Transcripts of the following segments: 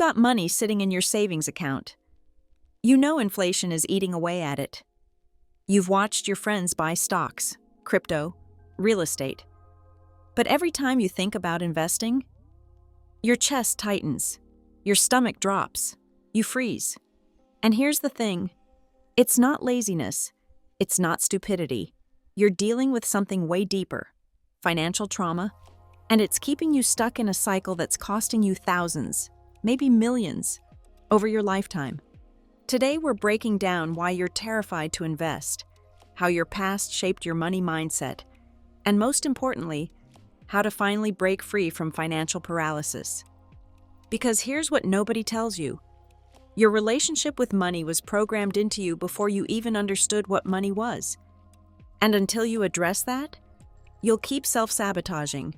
got money sitting in your savings account. You know inflation is eating away at it. You've watched your friends buy stocks, crypto, real estate. But every time you think about investing, your chest tightens, your stomach drops, you freeze. And here's the thing, it's not laziness, it's not stupidity. You're dealing with something way deeper, financial trauma, and it's keeping you stuck in a cycle that's costing you thousands, maybe millions, over your lifetime. Today we're breaking down why you're terrified to invest, how your past shaped your money mindset, and most importantly, how to finally break free from financial paralysis. Because here's what nobody tells you. Your relationship with money was programmed into you before you even understood what money was. And until you address that, you'll keep self-sabotaging.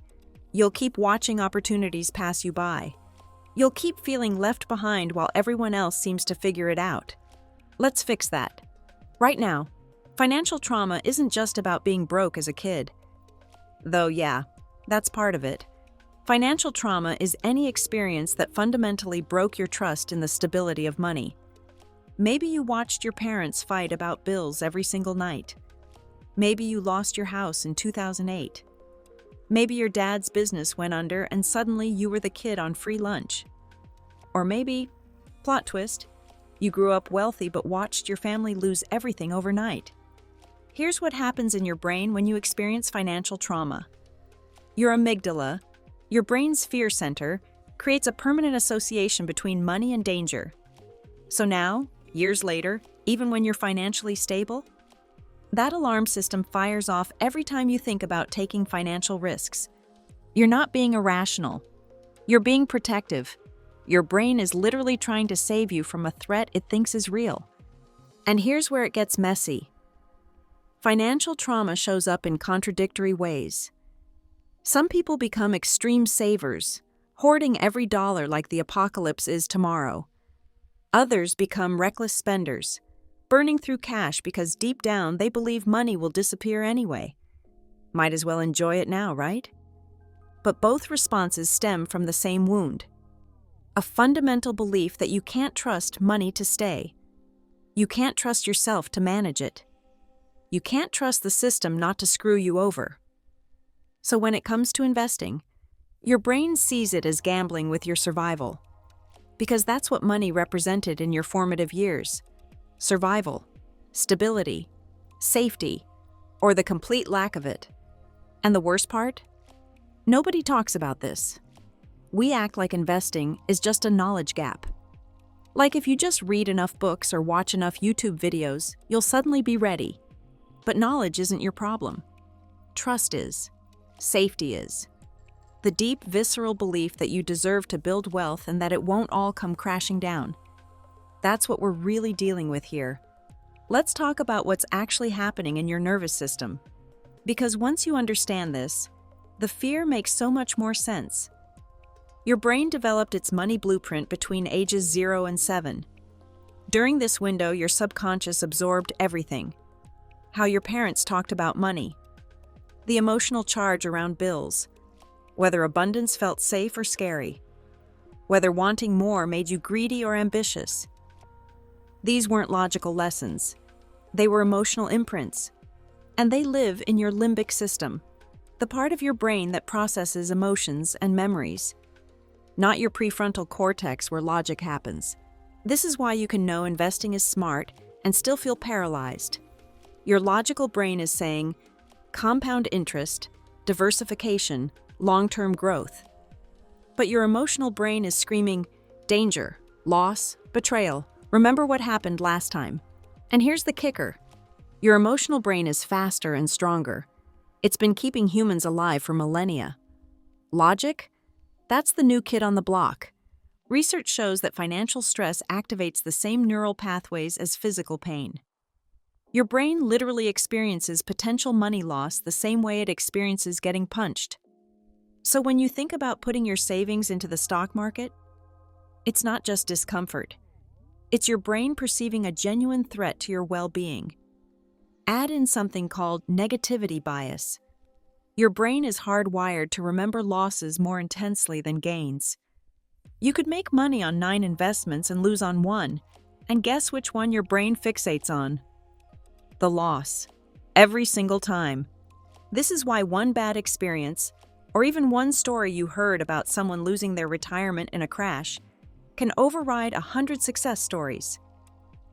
You'll keep watching opportunities pass you by. You'll keep feeling left behind while everyone else seems to figure it out. Let's fix that. Right now, financial trauma isn't just about being broke as a kid. Though yeah, that's part of it. Financial trauma is any experience that fundamentally broke your trust in the stability of money. Maybe you watched your parents fight about bills every single night. Maybe you lost your house in 2008. Maybe your dad's business went under and suddenly you were the kid on free lunch. Or maybe, plot twist, you grew up wealthy but watched your family lose everything overnight. Here's what happens in your brain when you experience financial trauma. Your amygdala, your brain's fear center, creates a permanent association between money and danger. So now, years later, even when you're financially stable, that alarm system fires off every time you think about taking financial risks. You're not being irrational. You're being protective. Your brain is literally trying to save you from a threat it thinks is real. And here's where it gets messy. Financial trauma shows up in contradictory ways. Some people become extreme savers, hoarding every dollar like the apocalypse is tomorrow. Others become reckless spenders, burning through cash because deep down they believe money will disappear anyway. Might as well enjoy it now, right? But both responses stem from the same wound. A fundamental belief that you can't trust money to stay. You can't trust yourself to manage it. You can't trust the system not to screw you over. So when it comes to investing, your brain sees it as gambling with your survival. Because that's what money represented in your formative years. Survival, stability, safety, or the complete lack of it. And the worst part? Nobody talks about this. We act like investing is just a knowledge gap. Like if you just read enough books or watch enough YouTube videos, you'll suddenly be ready. But knowledge isn't your problem. Trust is. Safety is. The deep, visceral belief that you deserve to build wealth and that it won't all come crashing down. That's what we're really dealing with here. Let's talk about what's actually happening in your nervous system. Because once you understand this, the fear makes so much more sense. Your brain developed its money blueprint between ages 0 and 7. During this window, your subconscious absorbed everything. How your parents talked about money, the emotional charge around bills, whether abundance felt safe or scary, whether wanting more made you greedy or ambitious. These weren't logical lessons. They were emotional imprints. And they live in your limbic system, the part of your brain that processes emotions and memories, not your prefrontal cortex where logic happens. This is why you can know investing is smart and still feel paralyzed. Your logical brain is saying, compound interest, diversification, long-term growth. But your emotional brain is screaming, danger, loss, betrayal. Remember what happened last time. And here's the kicker. Your emotional brain is faster and stronger. It's been keeping humans alive for millennia. Logic? That's the new kid on the block. Research shows that financial stress activates the same neural pathways as physical pain. Your brain literally experiences potential money loss the same way it experiences getting punched. So when you think about putting your savings into the stock market, it's not just discomfort. It's your brain perceiving a genuine threat to your well-being. Add in something called negativity bias. Your brain is hardwired to remember losses more intensely than gains. You could make money on 9 investments and lose on one, and guess which one your brain fixates on? The loss. Every single time. This is why one bad experience, or even one story you heard about someone losing their retirement in a crash, can override 100 success stories.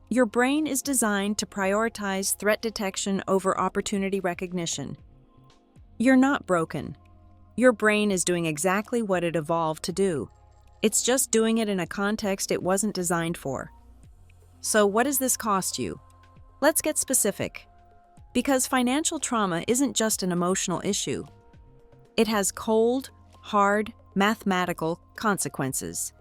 Your brain is designed to prioritize threat detection over opportunity recognition. You're not broken. Your brain is doing exactly what it evolved to do. It's just doing it in a context it wasn't designed for. So what does this cost you? Let's get specific. Because financial trauma isn't just an emotional issue. It has cold, hard, mathematical consequences.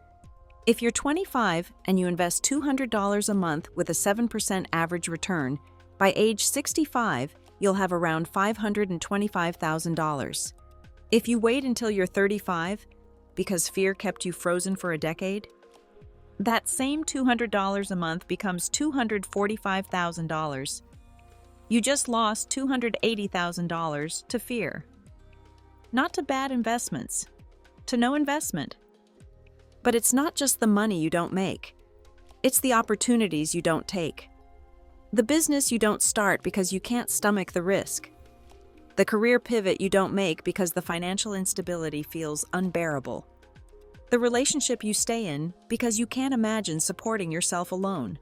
If you're 25 and you invest $200 a month with a 7% average return, by age 65, you'll have around $525,000. If you wait until you're 35, because fear kept you frozen for a decade, that same $200 a month becomes $245,000. You just lost $280,000 to fear. Not to bad investments, to no investment. But it's not just the money you don't make. It's the opportunities you don't take. The business you don't start because you can't stomach the risk. The career pivot you don't make because the financial instability feels unbearable. The relationship you stay in because you can't imagine supporting yourself alone.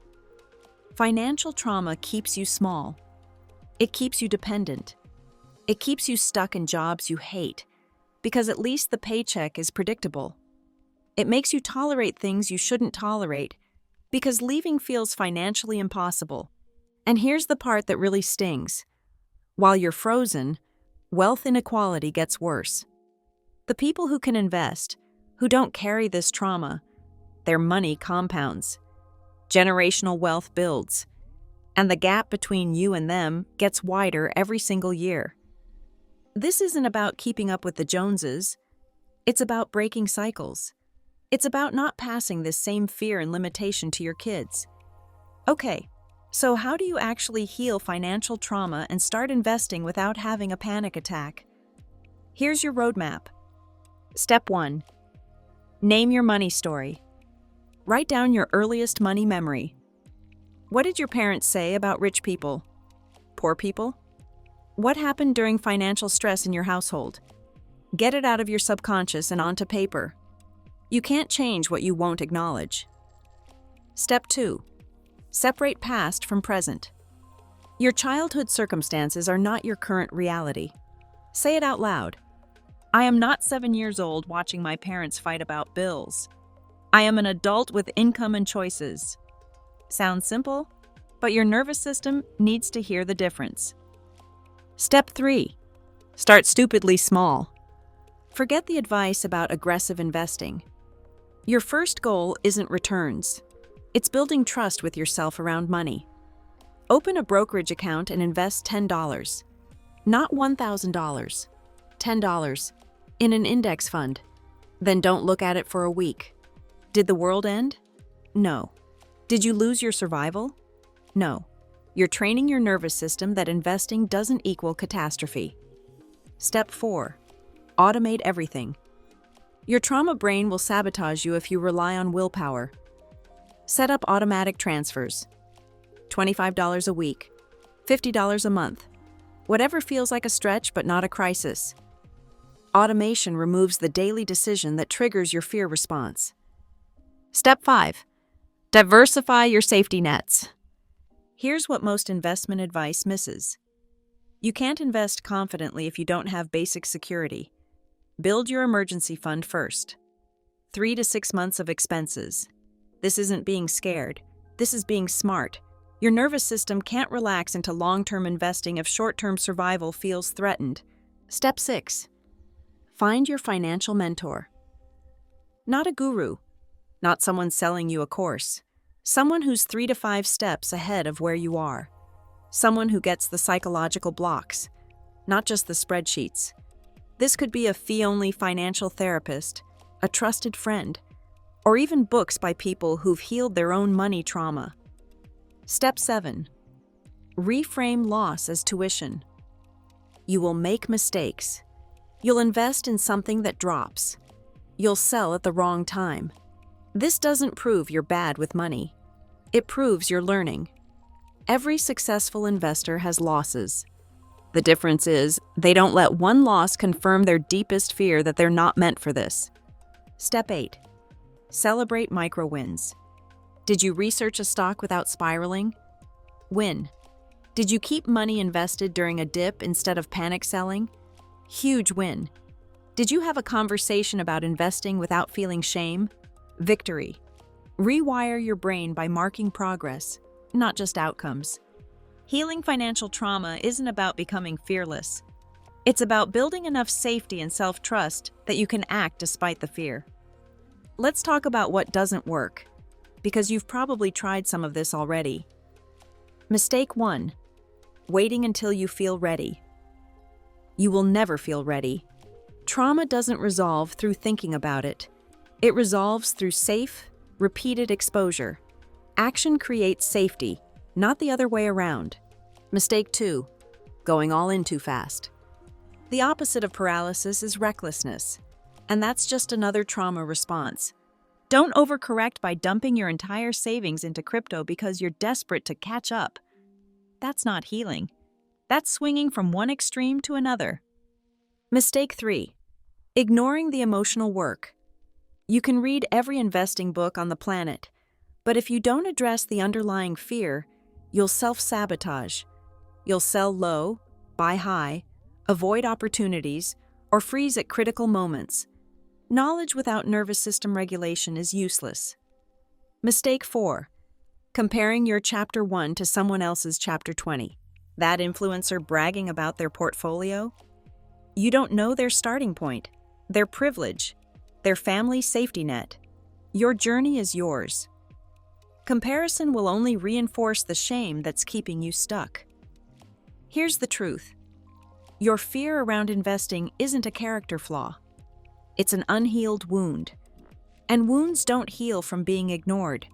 Financial trauma keeps you small. It keeps you dependent. It keeps you stuck in jobs you hate, because at least the paycheck is predictable. It makes you tolerate things you shouldn't tolerate, because leaving feels financially impossible. And here's the part that really stings. While you're frozen, wealth inequality gets worse. The people who can invest, who don't carry this trauma, their money compounds. Generational wealth builds, and the gap between you and them gets wider every single year. This isn't about keeping up with the Joneses. It's about breaking cycles. It's about not passing this same fear and limitation to your kids. Okay, so how do you actually heal financial trauma and start investing without having a panic attack? Here's your roadmap. Step 1. Name your money story. Write down your earliest money memory. What did your parents say about rich people? Poor people? What happened during financial stress in your household? Get it out of your subconscious and onto paper. You can't change what you won't acknowledge. Step 2. Separate past from present. Your childhood circumstances are not your current reality. Say it out loud. I am not 7 years old watching my parents fight about bills. I am an adult with income and choices. Sounds simple, but your nervous system needs to hear the difference. Step 3. Start stupidly small. Forget the advice about aggressive investing. Your first goal isn't returns. It's building trust with yourself around money. Open a brokerage account and invest $10. Not $1,000. $10 in an index fund. Then don't look at it for a week. Did the world end? No. Did you lose your survival? No. You're training your nervous system that investing doesn't equal catastrophe. Step 4. Automate everything. Your trauma brain will sabotage you if you rely on willpower. Set up automatic transfers. $25 a week, $50 a month. Whatever feels like a stretch but not a crisis. Automation removes the daily decision that triggers your fear response. Step 5. Diversify your safety nets. Here's what most investment advice misses. You can't invest confidently if you don't have basic security. Build your emergency fund first. 3 to 6 months of expenses. This isn't being scared. This is being smart. Your nervous system can't relax into long-term investing if short-term survival feels threatened. Step 6. Find your financial mentor. Not a guru. Not someone selling you a course. Someone who's 3 to 5 steps ahead of where you are. Someone who gets the psychological blocks, not just the spreadsheets. This could be a fee-only financial therapist, a trusted friend, or even books by people who've healed their own money trauma. Step 7. Reframe loss as tuition. You will make mistakes. You'll invest in something that drops. You'll sell at the wrong time. This doesn't prove you're bad with money. It proves you're learning. Every successful investor has losses. The difference is, they don't let one loss confirm their deepest fear that they're not meant for this. Step 8. Celebrate micro wins. Did you research a stock without spiraling? Win. Did you keep money invested during a dip instead of panic selling? Huge win. Did you have a conversation about investing without feeling shame? Victory. Rewire your brain by marking progress, not just outcomes. Healing financial trauma isn't about becoming fearless. It's about building enough safety and self-trust that you can act despite the fear. Let's talk about what doesn't work, because you've probably tried some of this already. Mistake 1. Waiting until you feel ready. You will never feel ready. Trauma doesn't resolve through thinking about it. It resolves through safe, repeated exposure. Action creates safety, not the other way around. Mistake 2. Going all in too fast. The opposite of paralysis is recklessness, and that's just another trauma response. Don't overcorrect by dumping your entire savings into crypto because you're desperate to catch up. That's not healing. That's swinging from one extreme to another. Mistake 3. Ignoring the emotional work. You can read every investing book on the planet, but if you don't address the underlying fear, you'll self-sabotage. You'll sell low, buy high, avoid opportunities, or freeze at critical moments. Knowledge without nervous system regulation is useless. Mistake 4. Comparing your Chapter 1 to someone else's Chapter 20. That influencer bragging about their portfolio? You don't know their starting point, their privilege, their family safety net. Your journey is yours. Comparison will only reinforce the shame that's keeping you stuck. Here's the truth. Your fear around investing isn't a character flaw. It's an unhealed wound. And wounds don't heal from being ignored.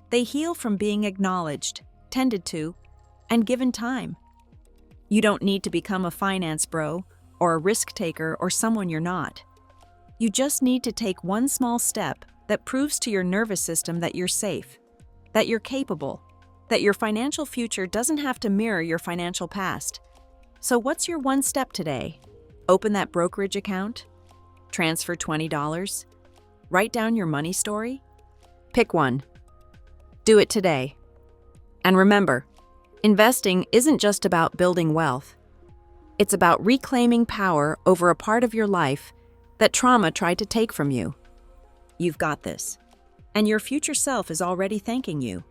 They heal from being acknowledged, tended to, and given time. You don't need to become a finance bro or a risk taker or someone you're not. You just need to take one small step that proves to your nervous system that you're safe, that you're capable, that your financial future doesn't have to mirror your financial past. So what's your one step today? Open that brokerage account? Transfer $20? Write down your money story? Pick one. Do it today. And remember, investing isn't just about building wealth. It's about reclaiming power over a part of your life that trauma tried to take from you. You've got this, and your future self is already thanking you.